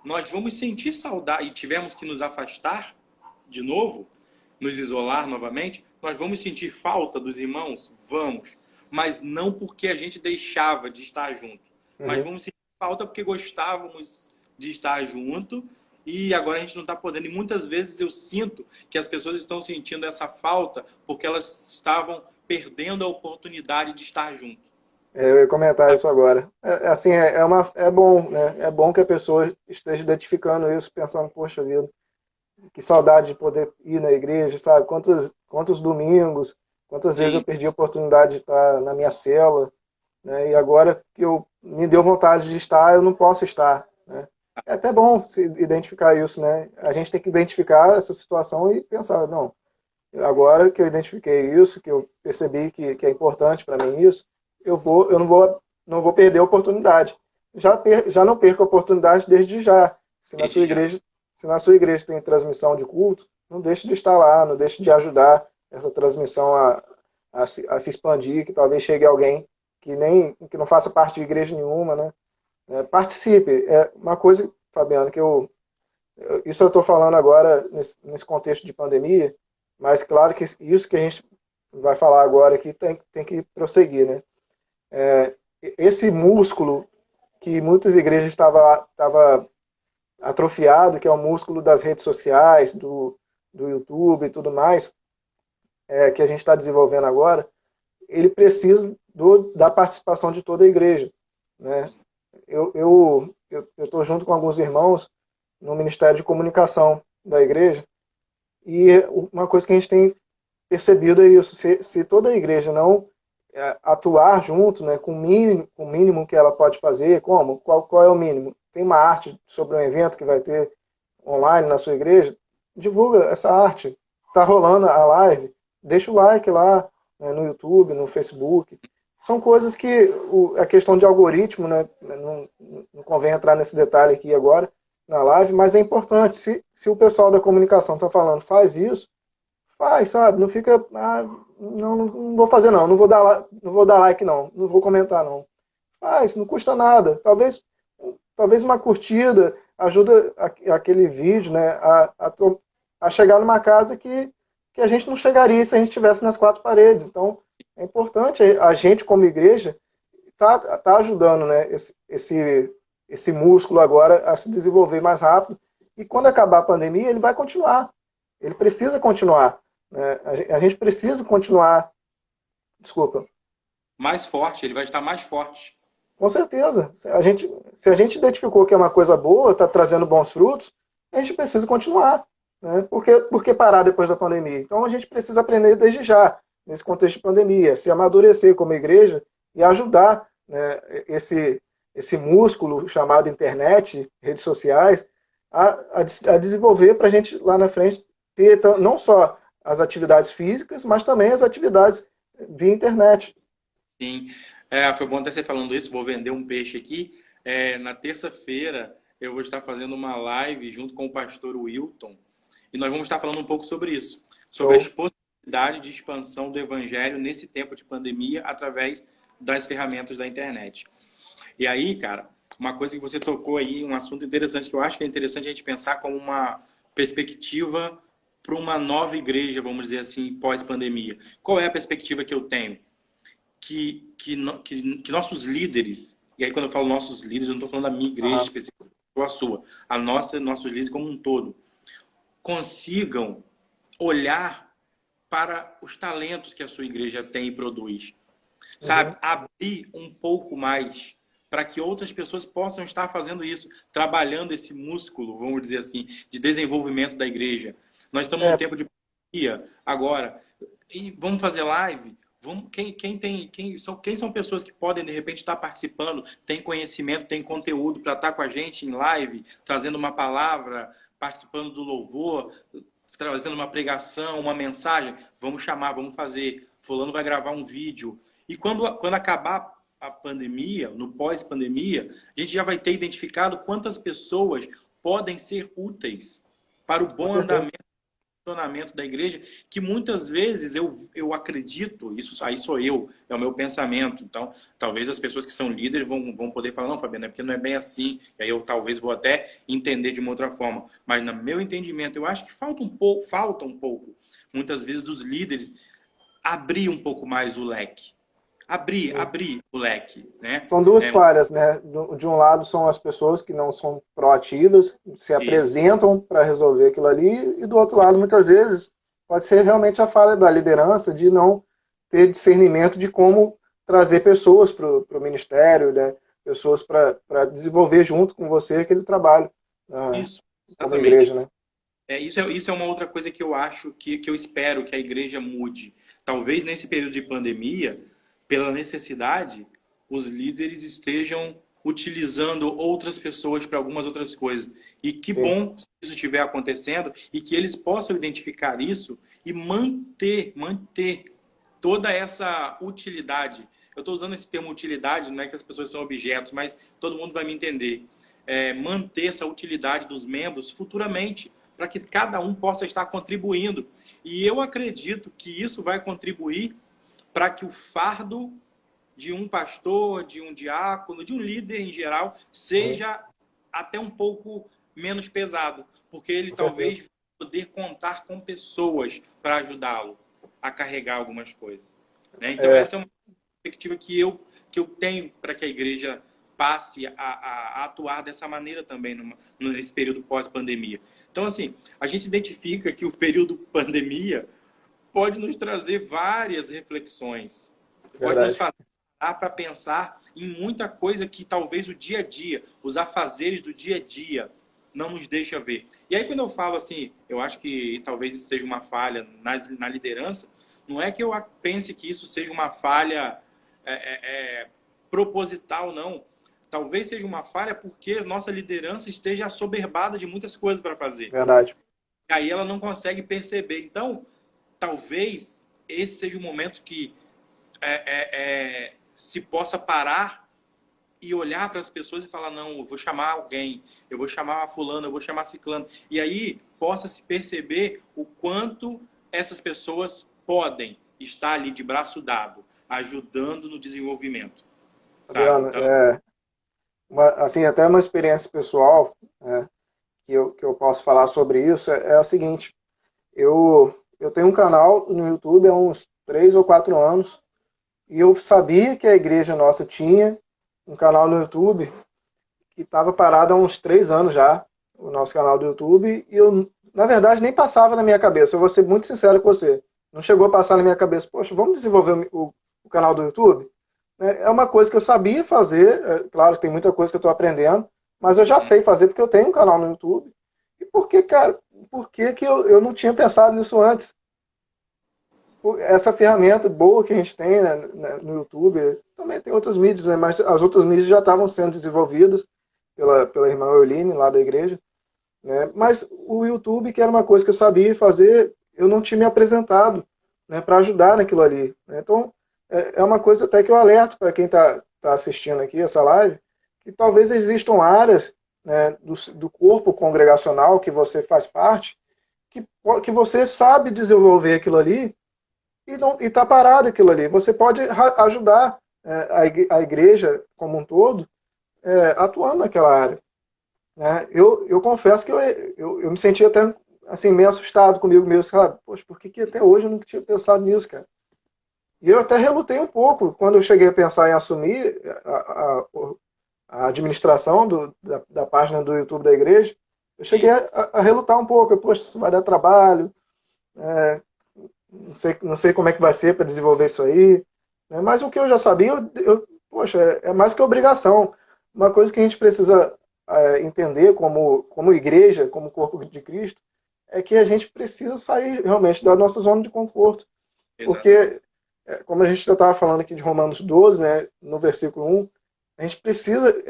nós vamos sentir saudade e tivermos que nos afastar de novo, nos isolar novamente, nós vamos sentir falta dos irmãos? Vamos. Mas não porque a gente deixava de estar junto. Mas Uhum. vamos sentir falta porque gostávamos de estar junto e agora a gente não está podendo. E muitas vezes eu sinto que as pessoas estão sentindo essa falta porque elas estavam perdendo a oportunidade de estar junto. Eu ia comentar isso agora. Assim, é bom, né? É bom que a pessoa esteja identificando isso, pensando, poxa vida, que saudade de poder ir na igreja, sabe? Quantos domingos, quantas vezes eu Sim, perdi a oportunidade de estar na minha cela, né? E agora que eu me deu vontade de estar, eu não posso estar, né? É até bom se identificar isso, né? A gente tem que identificar essa situação e pensar, não, agora que eu identifiquei isso, que eu percebi que é importante para mim isso, eu não vou perder a oportunidade. Já não perco a oportunidade desde já. Se na sua desde já. igreja, se na sua igreja tem transmissão de culto, não deixe de estar lá, não deixe de ajudar essa transmissão a se expandir, que talvez chegue alguém que não faça parte de igreja nenhuma, né? Participe. É uma coisa, Fabiano, isso eu estou falando agora nesse contexto de pandemia, mas claro que isso que a gente vai falar agora aqui tem que prosseguir, né? Esse músculo que muitas igrejas estava atrofiado, que é o músculo das redes sociais, do YouTube e tudo mais, que a gente está desenvolvendo agora, ele precisa da participação de toda a igreja, né? Eu estou junto com alguns irmãos no Ministério de Comunicação da igreja, e uma coisa que a gente tem percebido é isso, se toda a igreja não atuar junto, né, com o mínimo que ela pode fazer, qual é o mínimo? tem uma arte sobre um evento que vai ter online na sua igreja, divulga essa arte. Está rolando a live, deixa o like lá, né, no YouTube, no Facebook. São coisas que a questão de algoritmo, né, não convém entrar nesse detalhe aqui agora na live, mas é importante. Se o pessoal da comunicação está falando, faz isso, faz, sabe? Não fica, não vou fazer não, não vou dar like não, não vou comentar não. Faz, não custa nada. Talvez uma curtida ajuda aquele vídeo, né, a chegar numa casa que a gente não chegaria se a gente estivesse nas quatro paredes. Então, é importante a gente, como igreja, tá ajudando, né, esse músculo agora a se desenvolver mais rápido. E quando acabar a pandemia, ele vai continuar. Ele precisa continuar. Né? A gente precisa continuar. Desculpa. Mais forte, ele vai estar mais forte. Com certeza. Se a gente identificou que é uma coisa boa, está trazendo bons frutos, a gente precisa continuar. Né? Por que parar depois da pandemia? Então a gente precisa aprender desde já, nesse contexto de pandemia, se amadurecer como igreja e ajudar, né, esse músculo chamado internet, redes sociais, a desenvolver para a gente lá na frente ter não só as atividades físicas, mas também as atividades via internet. Sim. Foi bom até você falando isso, vou vender um peixe aqui. Na terça-feira eu vou estar fazendo uma live junto com o pastor Wilton e nós vamos estar falando um pouco sobre isso, sobre as possibilidades de expansão do evangelho nesse tempo de pandemia através das ferramentas da internet. E aí, cara, uma coisa que você tocou aí, um assunto interessante que eu acho que é interessante a gente pensar como uma perspectiva para uma nova igreja, vamos dizer assim, pós-pandemia. Qual é a perspectiva que eu tenho? Que nossos líderes, e aí quando eu falo nossos líderes, eu não estou falando da minha igreja específica, ou a sua, nossos líderes como um todo, consigam olhar para os talentos que a sua igreja tem e produz. Sabe? Abrir um pouco mais para que outras pessoas possam estar fazendo isso, trabalhando esse músculo, vamos dizer assim, de desenvolvimento da igreja. Nós estamos num tempo de pandemia agora, e vamos fazer live. Quem são pessoas que podem, de repente, estar participando, tem conhecimento, tem conteúdo para estar com a gente em live, trazendo uma palavra, participando do louvor, trazendo uma pregação, uma mensagem? Vamos chamar, vamos fazer. Fulano vai gravar um vídeo. E quando acabar a pandemia, no pós-pandemia, a gente já vai ter identificado quantas pessoas podem ser úteis para o bom andamento funcionamento da igreja, que muitas vezes eu acredito, isso aí sou eu, é o meu pensamento. Então, talvez as pessoas que são líderes vão poder falar, não, Fabiano, é porque não é bem assim. E aí eu talvez vou até entender de uma outra forma. Mas no meu entendimento, eu acho que falta um pouco, muitas vezes, dos líderes abrir um pouco mais o leque. Abrir o leque, né? São duas falhas, né? De um lado são as pessoas que não são proativas, se apresentam para resolver aquilo ali, e do outro lado, muitas vezes, pode ser realmente a falha da liderança de não ter discernimento de como trazer pessoas para o ministério, né? Pessoas para desenvolver junto com você aquele trabalho Isso, como igreja, né? Isso é uma outra coisa que eu acho, que eu espero que a igreja mude. Talvez nesse período de pandemia, pela necessidade, os líderes estejam utilizando outras pessoas para algumas outras coisas. E que bom se isso estiver acontecendo e que eles possam identificar isso e manter toda essa utilidade. Eu estou usando esse termo utilidade, não é que as pessoas são objetos, mas todo mundo vai me entender. Manter essa utilidade dos membros futuramente, para que cada um possa estar contribuindo. E eu acredito que isso vai contribuir para que o fardo de um pastor, de um diácono, de um líder em geral, seja até um pouco menos pesado, porque ele talvez vai poder contar com pessoas para ajudá-lo a carregar algumas coisas. Né? Então essa é uma perspectiva que eu tenho para que a igreja passe a atuar dessa maneira também nesse período pós-pandemia. Então, assim, a gente identifica que o período pandemia pode nos trazer várias reflexões. Pode nos fazer para pensar em muita coisa que talvez o dia a dia, os afazeres do dia a dia, não nos deixa ver. E aí, quando eu falo assim, eu acho que talvez isso seja uma falha na liderança, não é que eu pense que isso seja uma falha proposital, não. talvez seja uma falha porque nossa liderança esteja assoberbada de muitas coisas para fazer. Verdade. E aí ela não consegue perceber. Então, talvez esse seja o momento que se possa parar e olhar para as pessoas e falar, não, eu vou chamar alguém, eu vou chamar fulano, eu vou chamar ciclano. E aí possa se perceber o quanto essas pessoas podem estar ali de braço dado, ajudando no desenvolvimento. Sabe? Fabiano, Então, assim, até uma experiência pessoal, né, que eu posso falar sobre isso é a seguinte. Eu tenho um canal no YouTube há uns 3 ou 4 anos e eu sabia que a igreja nossa tinha um canal no YouTube que estava parado há uns 3 anos já, o nosso canal do YouTube, e eu, na verdade, nem passava na minha cabeça. Eu vou ser muito sincero com você. Não chegou a passar na minha cabeça, poxa, vamos desenvolver o canal do YouTube? É uma coisa que eu sabia fazer, claro que tem muita coisa que eu estou aprendendo, mas eu já sei fazer porque eu tenho um canal no YouTube. E por que, cara, por que eu não tinha pensado nisso antes? Essa ferramenta boa que a gente tem, né, no YouTube, também tem outras mídias, né, mas as outras mídias já estavam sendo desenvolvidas pela irmã Euline, lá da igreja, né, mas o YouTube, que era uma coisa que eu sabia fazer, eu não tinha me apresentado, né, para ajudar naquilo ali. Né. Então, é uma coisa até que eu alerto para quem está assistindo aqui essa live, que talvez existam áreas, né, do corpo congregacional que você faz parte, que você sabe desenvolver aquilo ali, e está parado aquilo ali. Você pode ajudar a igreja como um todo atuando naquela área. Né? Eu confesso que eu me senti até assim, meio assustado comigo mesmo. Cara, poxa, por que até hoje eu nunca tinha pensado nisso, cara? E eu até relutei um pouco quando eu cheguei a pensar em assumir a administração da página do YouTube da igreja. Eu cheguei a relutar um pouco. Poxa, isso vai dar trabalho. Não sei como é que vai ser para desenvolver isso aí, né? Mas o que eu já sabia, poxa, é mais que obrigação. Uma coisa que a gente precisa entender como igreja, como corpo de Cristo, é que a gente precisa sair realmente da nossa zona de conforto. exatamente. Porque, como a gente já estava falando aqui de Romanos 12, né, no versículo 1, a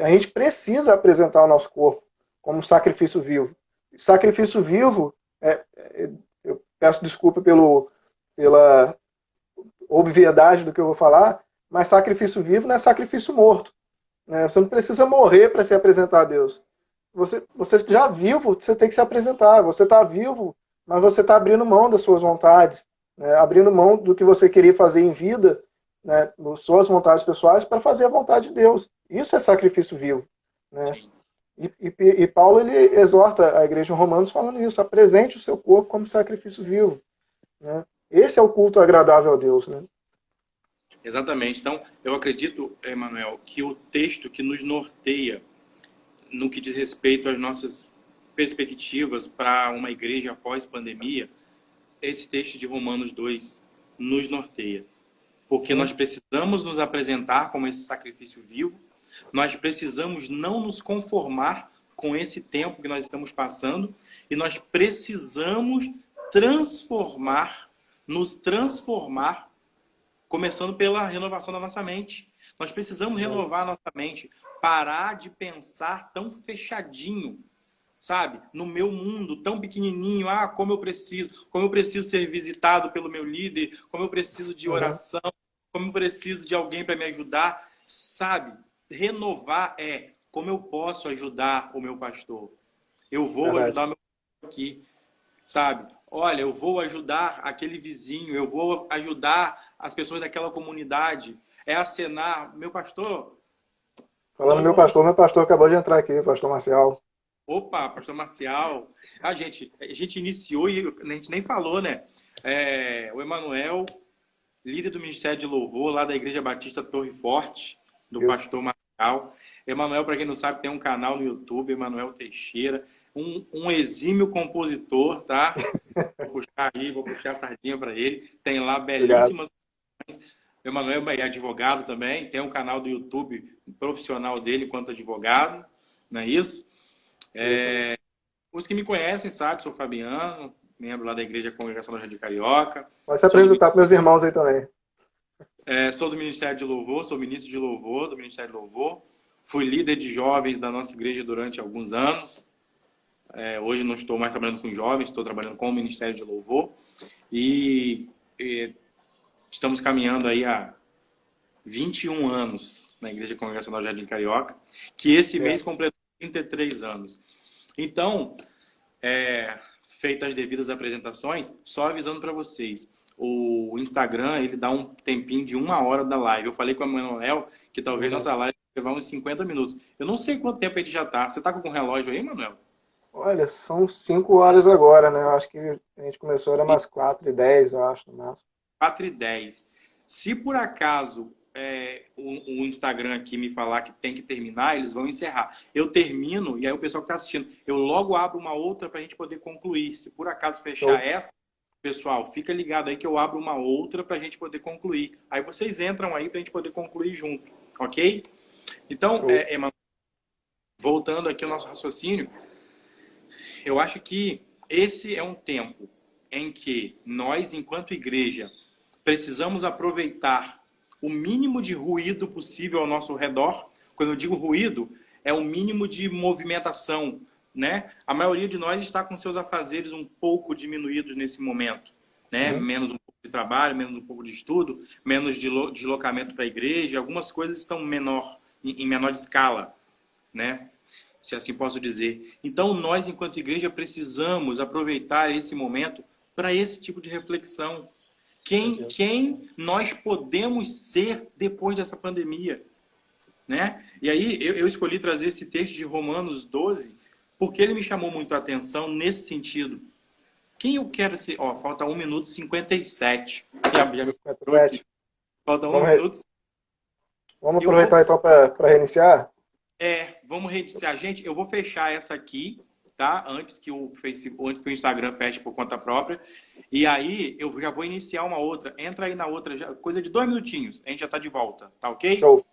gente precisa apresentar o nosso corpo como sacrifício vivo. Sacrifício vivo, eu peço desculpa pela obviedade do que eu vou falar, mas sacrifício vivo não é sacrifício morto. Né? Você não precisa morrer para se apresentar a Deus. Você já vivo, você tem que se apresentar. Você está vivo, mas você está abrindo mão das suas vontades, né? Abrindo mão do que você queria fazer em vida, né? Das suas vontades pessoais, para fazer a vontade de Deus. Isso é sacrifício vivo. Né? Sim. E Paulo ele exorta a igreja em Romanos falando isso: apresente o seu corpo como sacrifício vivo. Né? Esse é o culto agradável a Deus. Né? Exatamente. Então, eu acredito, Emanuel, que o texto que nos norteia no que diz respeito às nossas perspectivas para uma igreja pós-pandemia, esse texto de Romanos 2 nos norteia. Porque nós precisamos nos apresentar como esse sacrifício vivo, nós precisamos não nos conformar com esse tempo que nós estamos passando e nós precisamos nos transformar, começando pela renovação da nossa mente. Nós precisamos renovar a nossa mente, parar de pensar tão fechadinho, sabe? No meu mundo tão pequenininho, como eu preciso ser visitado pelo meu líder, como eu preciso de oração, como eu preciso de alguém para me ajudar, sabe? Renovar como eu posso ajudar o meu pastor. Eu vou ajudar o meu pastor aqui, sabe? Olha, eu vou ajudar aquele vizinho, eu vou ajudar as pessoas daquela comunidade. É acenar, meu pastor. Falando meu pastor acabou de entrar aqui, pastor Marcial. Opa, pastor Marcial. A gente iniciou e a gente nem falou, né? O Emanuel, líder do Ministério de Louvor, lá da Igreja Batista Torre Forte, do pastor Marcial. Emanuel, para quem não sabe, tem um canal no YouTube, Emanuel Teixeira. Um exímio compositor, tá? Vou puxar a sardinha para ele. Tem lá belíssimas canções. O Emanuel é advogado também, tem um canal do YouTube profissional dele enquanto advogado, não é isso? Os que me conhecem sabem, sou Fabiano, membro lá da Igreja Congregação da Jardim Carioca. Pode se apresentar para meus irmãos aí também. Sou do Ministério de Louvor, sou ministro de Louvor, do Ministério de Louvor. Fui líder de jovens da nossa igreja durante alguns anos. Hoje não estou mais trabalhando com jovens, estou trabalhando com o Ministério de Louvor. E estamos caminhando aí há 21 anos na Igreja Congregacional Jardim Carioca, que esse mês completou 33 anos. Então, feitas as devidas apresentações, só avisando para vocês, o Instagram, ele dá um tempinho de 1 hora da live. Eu falei com a Manuel que talvez nossa live vai levar uns 50 minutos. Eu não sei quanto tempo a gente já tá. Você tá com algum relógio aí, Manuel? Olha, são 5 horas agora, né? Eu acho que a gente começou, era umas 4h10, eu acho, no máximo. 4h10. Se por acaso o Instagram aqui me falar que tem que terminar, eles vão encerrar. Eu termino e aí o pessoal que está assistindo, eu logo abro uma outra para a gente poder concluir. Se por acaso fechar essa, pessoal, fica ligado aí que eu abro uma outra para a gente poder concluir. Aí vocês entram aí para a gente poder concluir junto, ok? Então, Emanuel, voltando aqui ao nosso raciocínio, eu acho que esse é um tempo em que nós, enquanto igreja, precisamos aproveitar o mínimo de ruído possível ao nosso redor. Quando eu digo ruído, é o mínimo de movimentação, né? A maioria de nós está com seus afazeres um pouco diminuídos nesse momento, né? Menos um pouco de trabalho, menos um pouco de estudo, menos de deslocamento para a igreja. Algumas coisas estão em menor escala, né? Se assim posso dizer. Então, nós, enquanto igreja, precisamos aproveitar esse momento para esse tipo de reflexão. Quem nós podemos ser depois dessa pandemia, né? E aí eu escolhi trazer esse texto de Romanos 12 porque ele me chamou muito a atenção nesse sentido. Quem eu quero ser? Ó, falta 1 minuto e 57. Falta 1 minuto. Vamos aproveitar então para reiniciar? Vamos reiniciar. Gente, eu vou fechar essa aqui, tá? Antes que o Instagram feche por conta própria. E aí, eu já vou iniciar uma outra. Entra aí na outra, coisa de 2 minutinhos. A gente já tá de volta, tá ok? Show.